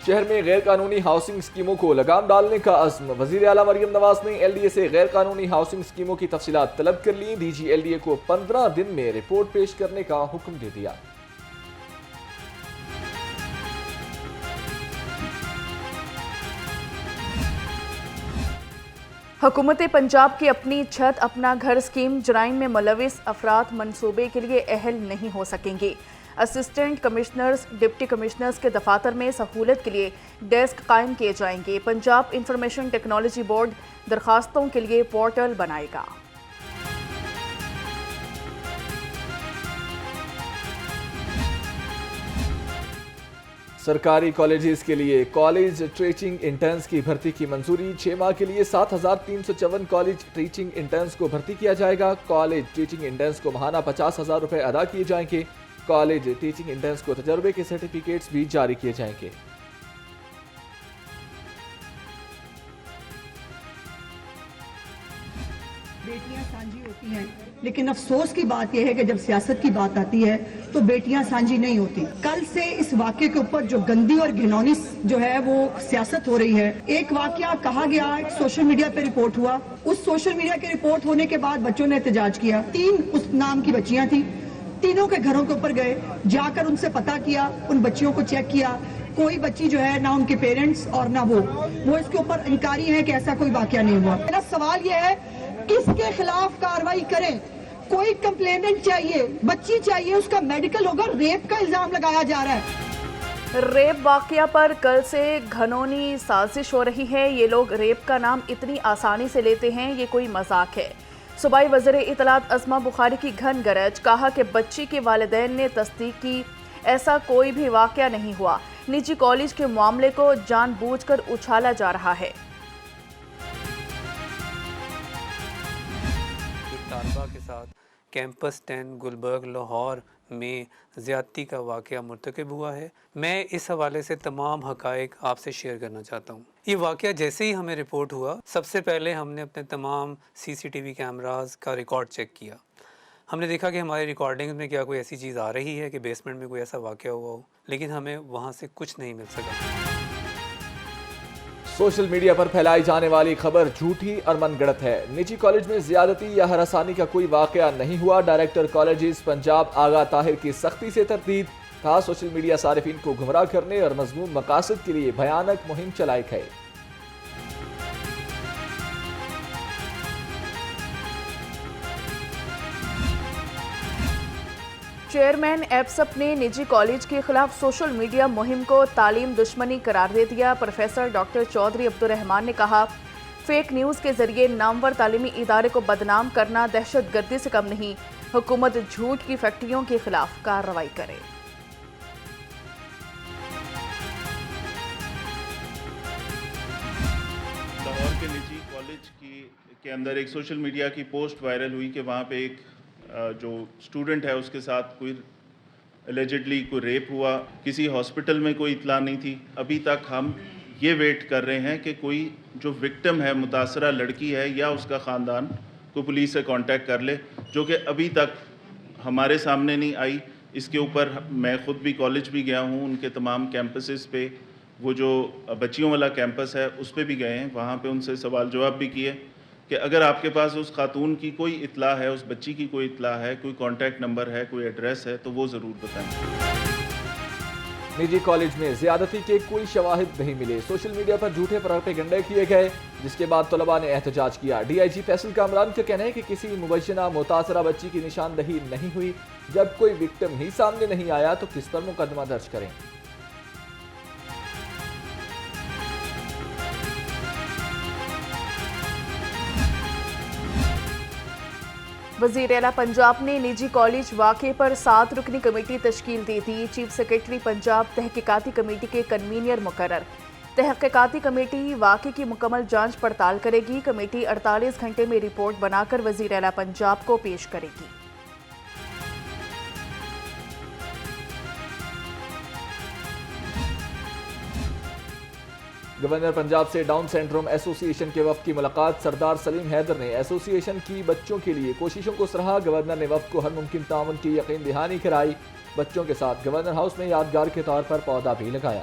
شہر میں غیر قانونی ہاؤسنگ اسکیموں کو لگام ڈالنے کا عزم، وزیر اعلیٰ مریم نواز نے ایل ڈی اے سے غیر قانونی ہاؤسنگ اسکیموں کی تفصیلات طلب کر لیں، D G L D A کو 15 دن میں رپورٹ پیش کرنے کا حکم دے دیا۔ حکومت پنجاب کی اپنی چھت اپنا گھر اسکیم جرائم میں ملوث افراد منصوبے کے لیے اہل نہیں ہو سکیں گے۔ اسسٹنٹ کمشنرز، ڈپٹی کمشنرز کے دفاتر میں سہولت کے لیے ڈیسک قائم کیے جائیں گے۔ پنجاب انفارمیشن ٹیکنالوجی بورڈ درخواستوں کے لیے پورٹل بنائے گا۔ سرکاری کالجز کے لیے کالج ٹیچنگ انٹرنز کی بھرتی کی منظوری، 6 ماہ کے لیے 7354 کالج ٹیچنگ انٹرنز کو بھرتی کیا جائے گا۔ کالج ٹیچنگ انٹرنز کو ماہانہ 50,000 روپے ادا کیے جائیں گے۔ کالج ٹیچنگ انٹرنز کو تجربے کے سرٹیفکیٹس بھی جاری کیے جائیں گے۔ بیٹیاں سانجھی ہوتی ہیں، لیکن افسوس کی بات یہ ہے کہ جب سیاست کی بات آتی ہے تو بیٹیاں سانجھی نہیں ہوتی۔ کل سے اس واقعے کے اوپر جو گندی اور گھنونی جو ہے وہ سیاست ہو رہی ہے، ایک واقعہ کہا گیا، ایک سوشل میڈیا پہ رپورٹ ہوا، اس سوشل میڈیا کے رپورٹ ہونے کے بعد بچوں نے احتجاج کیا۔ 3 اس نام کی بچیاں تھیں، تینوں کے گھروں کے اوپر گئے، جا کر ان سے پتہ کیا، ان بچیوں کو چیک کیا، کوئی بچی جو ہے نہ ان کے پیرنٹس اور نہ وہ اس کے اوپر انکاری ہے کہ ایسا کوئی واقعہ نہیں ہوا۔ میرا سوال یہ ہے کس کے خلاف کارروائی کریں؟ کوئی کمپلیننٹ چاہیے، بچی چاہیے، اس کا میڈیکل ہوگا، ریپ کا الزام لگایا جا رہا ہے۔ ریپ واقعہ پر کل سے گھنونی سازش ہو رہی ہے۔ یہ لوگ ریپ کا نام اتنی آسانی سے لیتے ہیں، یہ کوئی مذاق ہے۔ صوبائی وزیر اطلاعات عظمیٰ بخاری کی گھن گرج، کہا کہ بچی کے والدین نے تصدیق کی ایسا کوئی بھی واقعہ نہیں ہوا، نجی کالج کے معاملے کو جان بوجھ کر اچھالا جا رہا ہے۔ طالبہ کے ساتھ کیمپس 10 گلبرگ لاہور میں زیادتی کا واقعہ مرتکب ہوا ہے۔ میں اس حوالے سے تمام حقائق آپ سے شیئر کرنا چاہتا ہوں۔ یہ واقعہ جیسے ہی ہمیں رپورٹ ہوا، سب سے پہلے ہم نے اپنے تمام CCTV کیمراز کا ریکارڈ چیک کیا۔ ہم نے دیکھا کہ ہماری ریکارڈنگ میں کیا کوئی ایسی چیز آ رہی ہے کہ بیسمنٹ میں کوئی ایسا واقعہ ہوا ہو، لیکن ہمیں وہاں سے کچھ نہیں مل سکا۔ سوشل میڈیا پر پھیلائی جانے والی خبر جھوٹی اور من گڑت ہے۔ نجی کالج میں زیادتی یا ہراسانی کا کوئی واقعہ نہیں ہوا۔ ڈائریکٹر کالجز پنجاب آغا طاہر کی سختی سے تردید، کہا سوشل میڈیا صارفین کو گمراہ کرنے اور مذموم مقاصد کے لیے بھیانک مہم چلائی ہے۔ چیئرمین ایپسپ نے نجی کالج کے خلاف سوشل میڈیا مہم کو تعلیم دشمنی قرار دے دیا۔ پروفیسر ڈاکٹر چودھری عبدالرحمان نے کہا، فیک نیوز کے ذریعے نامور تعلیمی ادارے کو بدنام کرنا دہشت گردی سے کم نہیں، حکومت جھوٹ کی فیکٹریوں کے خلاف کارروائی کرے۔ لاہور کے نجی کالج کے اندر ایک سوشل میڈیا کی پوسٹ وائرل ہوئی کہ وہاں پہ ایک جو اسٹوڈنٹ ہے اس کے ساتھ کوئی الیجڈلی کوئی ریپ ہوا۔ کسی ہاسپٹل میں کوئی اطلاع نہیں تھی۔ ابھی تک ہم یہ ویٹ کر رہے ہیں کہ کوئی جو وکٹم ہے، متاثرہ لڑکی ہے یا اس کا خاندان، کو پولیس سے کانٹیکٹ کر لے، جو کہ ابھی تک ہمارے سامنے نہیں آئی۔ اس کے اوپر میں خود بھی کالج بھی گیا ہوں، ان کے تمام کیمپسز پہ، وہ جو بچیوں والا کیمپس ہے اس پہ بھی گئے ہیں، وہاں پہ ان سے سوال جواب بھی کیے کہ اگر آپ کے پاس اس خاتون کی کوئی اطلاع ہے، اس بچی کی کوئی اطلاع ہے، کوئی کانٹیکٹ نمبر ہے، کوئی ایڈریس ہے تو وہ ضرور بتائیں۔ نجی کالج میں زیادتی کے کوئی شواہد نہیں ملے، سوشل میڈیا پر جھوٹے پروپیگنڈے کیے گئے، جس کے بعد طلباء نے احتجاج کیا۔ ڈی آئی جی فیصل کامران کا کہنا ہے کہ کسی مبینہ متاثرہ بچی کی نشاندہی نہیں ہوئی۔ جب کوئی وکٹم ہی سامنے نہیں آیا تو کس پر مقدمہ درج کریں؟ وزیر اعلیٰ پنجاب نے نجی کالج واقعے پر 7 رکنی کمیٹی تشکیل دی تھی۔ چیف سیکرٹری پنجاب تحقیقاتی کمیٹی کے کنوینر مقرر۔ تحقیقاتی کمیٹی واقعے کی مکمل جانچ پڑتال کرے گی۔ کمیٹی 48 گھنٹے میں رپورٹ بنا کر وزیر اعلیٰ پنجاب کو پیش کرے گی۔ گورنر پنجاب سے ڈاؤن سنڈروم ایسوسی ایشن کے وفد کی ملاقات، سردار سلیم حیدر نے ایسوسی ایشن کی بچوں کے لیے کوششوں کو سراہا۔ گورنر نے وفد کو ہر ممکن تعاون کی یقین دہانی کرائی۔ بچوں کے ساتھ گورنر ہاؤس میں یادگار کے طور پر پودا بھی لگایا۔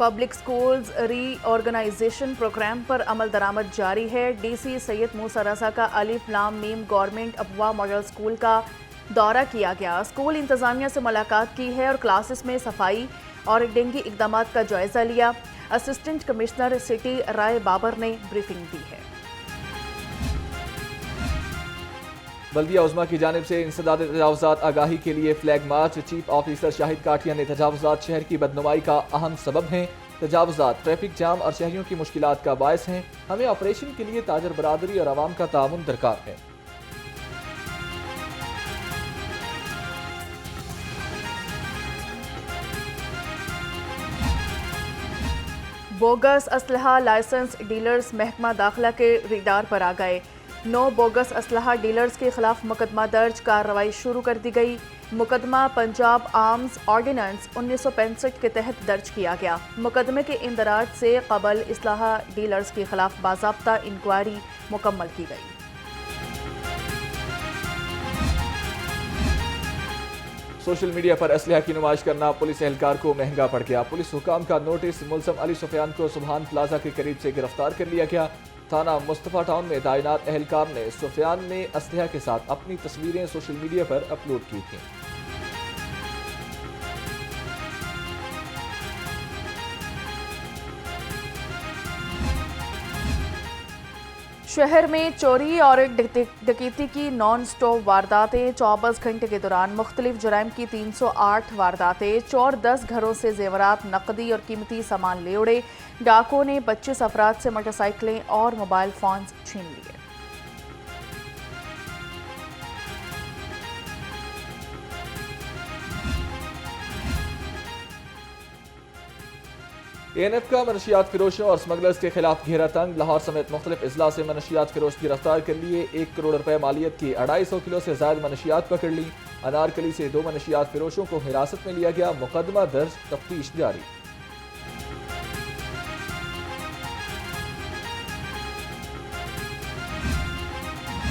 پبلک سکولز ری آرگنائزیشن پروگرام پر عمل درآمد جاری ہے۔ ڈی سی سید موسیٰ رضا کا الف لام میم گورنمنٹ ابوا ماڈل سکول کا دورہ کیا گیا۔ سکول انتظامیہ سے ملاقات کی ہے اور کلاسز میں صفائی اور ڈینگی اقدامات کا جائزہ لیا۔ اسسٹنٹ کمشنر سٹی رائے بابر نے بریفنگ دی ہے۔ بلدیہ عظمیٰ کی جانب سے انسداد تجاوزات آگاہی کے لیے فلیگ مارچ۔ چیف آفیسر شاہد کاٹیا نے تجاوزات شہر کی بدنمائی کا اہم سبب ہیں۔ تجاوزات ٹریفک جام اور شہریوں کی مشکلات کا باعث ہیں۔ ہمیں آپریشن کے لیے تاجر برادری اور عوام کا تعاون درکار ہے۔ بوگس اسلحہ لائسنس ڈیلرز محکمہ داخلہ کے ریڈار پر آ گئے۔ 9 بوگس اسلحہ ڈیلرز کے خلاف مقدمہ درج، کارروائی شروع کر دی گئی۔ مقدمہ پنجاب آرمز آرڈیننس 1965 کے تحت درج کیا گیا۔ مقدمے کے اندراج سے قبل اسلحہ ڈیلرز کے خلاف باضابطہ انکوائری مکمل کی گئی۔ سوشل میڈیا پر اسلحہ کی نمائش کرنا پولیس اہلکار کو مہنگا پڑ گیا۔ پولیس حکام کا نوٹس، ملزم علی سفیان کو سبحان پلازا کے قریب سے گرفتار کر لیا گیا۔ تھانہ مصطفیٰ ٹاؤن میں تعینات اہلکار نے سفیان نے اسلحہ کے ساتھ اپنی تصویریں سوشل میڈیا پر اپلوڈ کی تھیں۔ شہر میں چوری اور ڈکیتی کی نان سٹاپ وارداتیں 24 گھنٹے کے دوران مختلف جرائم کی 308 وارداتیں، چور 10 گھروں سے زیورات، نقدی اور قیمتی سامان لے اڑے۔ ڈاکوں نے 25 افراد سے موٹر سائیکلیں اور موبائل فونز چھین لیے۔ اے این ایف کا منشیات فروشوں اور سمگلرز کے خلاف گھیرا تنگ۔ لاہور سمیت مختلف اضلاع سے منشیات فروش گرفتار کر لیے۔ 1 کروڑ روپے مالیت کی 250 کلو سے زائد منشیات پکڑ لی۔ انارکلی سے 2 منشیات فروشوں کو حراست میں لیا گیا۔ مقدمہ درج، تفتیش جاری۔